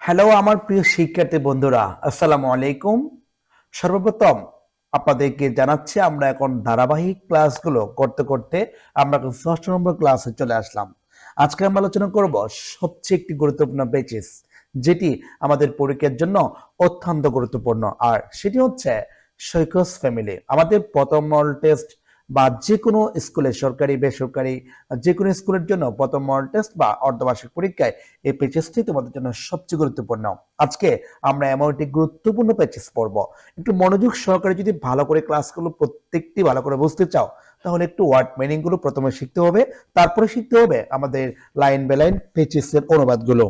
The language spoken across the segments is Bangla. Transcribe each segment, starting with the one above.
হ্যালো আমার প্রিয় শিক্ষার্থী বন্ধুরা, আসসালামু আলাইকুম। সর্বপ্রথম আপনাদেরকে জানাচ্ছি আমরা এখন ধারাবাহিক ক্লাসগুলো করতে করতে আমরা এখন ৬ষ্ঠ নম্বর ক্লাসে চলে আসলাম। আজকে আমরা আলোচনা করব সবচেয়ে একটি গুরুত্বপূর্ণ পেচিস, যেটি আমাদের পরীক্ষার জন্য অত্যন্ত গুরুত্বপূর্ণ, আর সেটি হচ্ছে সৈকস ফ্যামিলি। আমাদের প্রথম মডেল টেস্ট বা যে কোনো স্কুলে, সরকারি বেসরকারি যে কোনো স্কুলের জন্য প্রথম মডেল টেস্ট বা অর্ধবার্ষিক পরীক্ষায় এই পেচেসটি তোমাদের জন্য সবচেয়ে গুরুত্বপূর্ণ। আজকে আমরা এমন একটি গুরুত্বপূর্ণ পেচেস পড়ব। একটু মনোযোগ সহকারে যদি ভালো করে ক্লাসগুলো প্রত্যেকটি ভালো করে বুঝতে চাও, তাহলে একটু ওয়ার্ড মিনিং গুলো প্রথমে শিখতে হবে, তারপরে শিখতে হবে আমাদের লাইন বাই লাইন পেচেসের অনুবাদগুলো।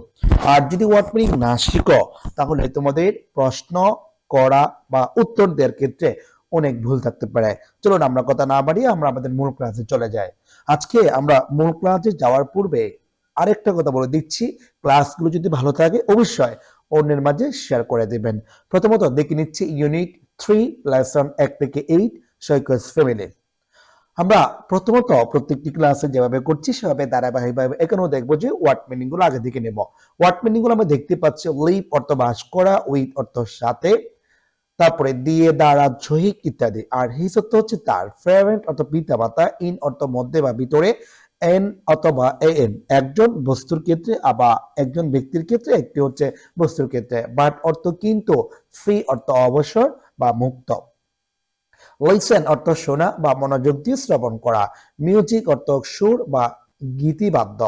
আর যদি ওয়ার্ড মিনিং না শিখো, তাহলে তোমাদের প্রশ্ন করা বা উত্তর দেওয়ার ক্ষেত্রে অনেক ভুল থাকতে পারে। চলুন আমরা কথা না বাড়িয়ে আমরা আমাদের মূল ক্লাসে চলে যাই। আজকে আমরা মূল ক্লাসে যাওয়ার পূর্বে আরেকটা কথা বলে দিচ্ছি, ক্লাসগুলো যদি ভালো থাকে অবশ্যই অন্যের মাঝে শেয়ার করে দেবেন। প্রথমত দেখে নিচ্ছি ইউনিট 3 লেসন 1 থেকে 8 সৈকস ফ্যামিলি। আমরা প্রথমত প্রত্যেকটি ক্লাসে যেভাবে করছি সেভাবে ধারাবাহিকভাবে এখানেও দেখবো যে ওয়ার্ড মিনিং গুলো আগে দিকে নেব। ওয়ার্ড মিনিং গুলো আমরা দেখতে পাচ্ছি, লিভ অর্থ বাস করা, উইথ অর্থ সাথে, তারপরে দিয়ে, দ্বারা, সহিত ইত্যাদি। আর হিস অর্থ হচ্ছে তার, প্যারেন্ট অর্থ পিতা মাতা, ইন অর্থ মধ্যে বা ভিতরে, এন অথবা এন একজন বস্তুর ক্ষেত্রে, আবার একজন ব্যক্তির ক্ষেত্রে, একটি হচ্ছে বস্তুর ক্ষেত্রে। বাট অর্থ কিন্তু, ফ্রি অর্থ অবসর বা মুক্ত, লিসেন অর্থ শোনা বা মনোযোগ দিয়ে শ্রবণ করা, মিউজিক অর্থ সুর বা গীতিবাদ্য,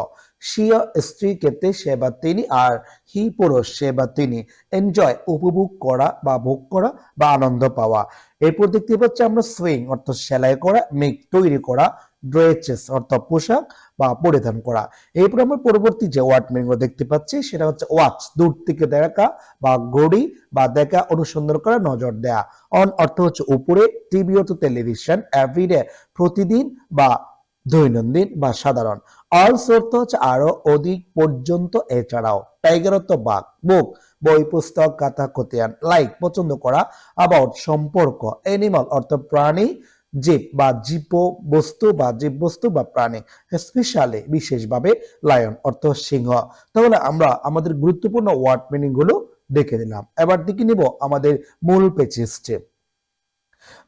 শিয়া স্ত্রী ক্ষেত্রে সে বা তিনি, আর হি পুরুষ সে বা তিনি। এনজয় উপভোগ করা বা ভোগ করা বা আনন্দ পাওয়া। এরপর দেখতে পাচ্ছি আমরা সুইং অর্থ সেলাই করা, মেক তৈরি করা, ড্রেসেস অর্থ পোশাক বা পরিধান করা। এরপর আমরা পরবর্তী যে ওয়ার্ড মিনিং দেখতে পাচ্ছি সেটা হচ্ছে ওয়াচ, দূর থেকে দেখা বা ঘড়ি বা দেখা, অনুসন্ধান করা, নজর দেয়া। অন অর্থ হচ্ছে উপরে, টিভি অর্থ টেলিভিশন, এভরিডে প্রতিদিন বা দৈনন্দিন বা সাধারণ। অলস অর্থ হচ্ছে আরো, অধিক, পর্যন্ত, এছাড়াও। টাইগার অর্থ বাঘ, বুক বই, পুস্তক, খাতা, খতিয়ান। লাইক পছন্দ করা, অ্যাবাউট সম্পর্ক। অ্যানিমাল অর্থ প্রাণী, জীব বা জীব বস্তু বা জীব বস্তু বা প্রাণী। স্পেশালি বিশেষভাবে। লায়ন অর্থ সিংহ। তাহলে আমরা আমাদের গুরুত্বপূর্ণ ওয়ার্ড মিনিং গুলো দেখে নিলাম। এবার দেখে নিব আমাদের মূল পেচেসটি।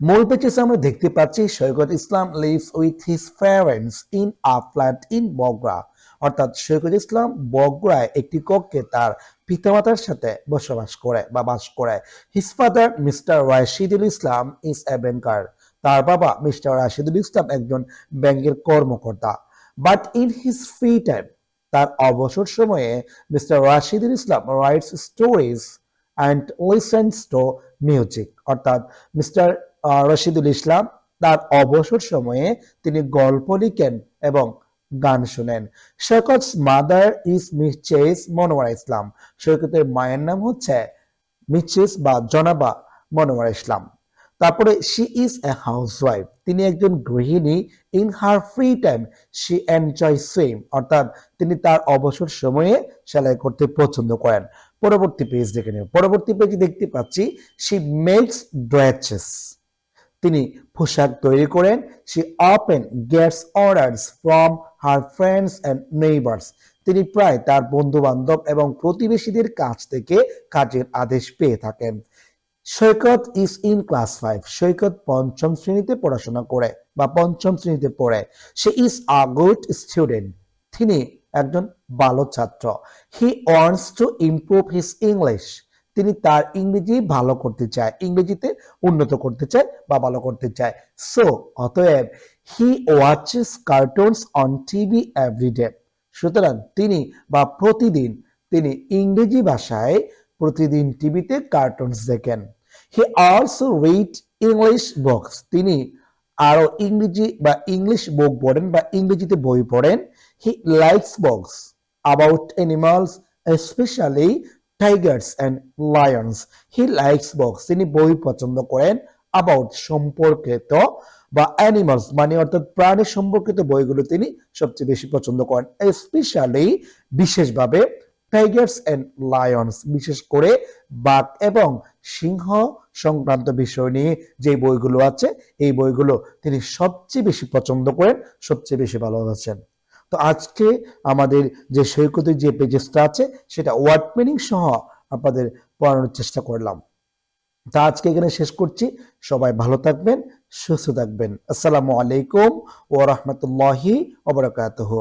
মূল পেচেসে আমরা দেখতে পাচ্ছি Saikat Islam lives with his parents in a flat in Bogura. অর্থাৎ সৈকত ইসলাম বগুড়ায় একটি কক্ষে তার পিতামাতার সাথে বসবাস করে বা বাস করে। His father mister Rashidul Islam is a banker. তার বাবা মিস্টার রাশিদুল ইসলাম একজন ব্যাংকের কর্মকর্তা। But in his free time, তার অবসর সময়ে mister Rashidul Islam writes stories and listens to music. অর্থাৎ মিস্টার রশিদুল ইসলাম তার অবসর সময়ে তিনি গল্প লিখেন এবং গান শুনেন। Saikat's mother is Mrs Monowara Islam. সৈকতের মায়ের নাম হচ্ছে মিসেস বা জনাবা মনোয়ারা ইসলাম। তারপরে শি ইজ এ হাউসওয়াইফ, তিনি একজন গৃহিণী। In her free time she enjoy swim, অর্থাৎ তিনি তার অবসর সময়ে সেলাই করতে পছন্দ করেন। পরবর্তী পেজ দেখে নেব। পরবর্তী পেজে দেখতে পাচ্ছি শি মেক্স ড্রেসেস, তিনি পোশাক তৈরি করেন। She often gets orders from her friends and neighbours, তিনি প্রায় তার বন্ধু বান্ধব এবং প্রতিবেশীদের কাছ থেকে কাজের আদেশ পেয়ে থাকেন। সৈকত ইজ ইন ক্লাস 5, সৈকত পঞ্চম শ্রেণীতে পড়াশোনা করে বা পঞ্চম শ্রেণীতে পড়ে। সে ইজ আ গুড স্টুডেন্ট, তিনি একজন ভালো ছাত্র। He wants to improve his English, তিনি তার ইংরেজি ভালো করতে চায়, ইংরেজিতে উন্নত করতে চায় বা ভালো করতে চায়। সো অতএব he watches cartoons on TV everyday, সুতরাং তিনি বা প্রতিদিন তিনি ইংরেজি ভাষায় প্রতিদিন টিভিতে কার্টুনস দেখেন। He also read English books, তিনি আরো ইংরেজি বা ইংলিশ বুক পড়েন বা ইংরেজিতে বই পড়েন। He likes books about animals, specially tigers and lions. He likes books, তিনি বই পছন্দ করেন, অ্যাবাউট সম্পর্কিত বা অ্যানিমালস মানে অর্থাৎ প্রাণী সম্পর্কিত বইগুলো তিনি সবচেয়ে বেশি পছন্দ করেন। স্পেশালি বিশেষভাবে, টাইগার্স এন্ড লায়ন্স বিশেষ করে বাঘ এবং সিংহ সংক্রান্ত বিষয় নিয়ে যে বইগুলো আছে এই বইগুলো তিনি সবচেয়ে বেশি পছন্দ করেন, সবচেয়ে বেশি ভালোবাসেন। তো আজকে আমাদের যে সৈকতের যে পেজেসটা আছে সেটা ওয়ার্ড মিনিং সহ আপনাদের পড়ানোর চেষ্টা করলাম। তা আজকে এখানে শেষ করছি। সবাই ভালো থাকবেন, সুস্থ থাকবেন। আসসালামু আলাইকুম ওয়া রাহমাতুল্লাহি ওয়া বারাকাতুহু।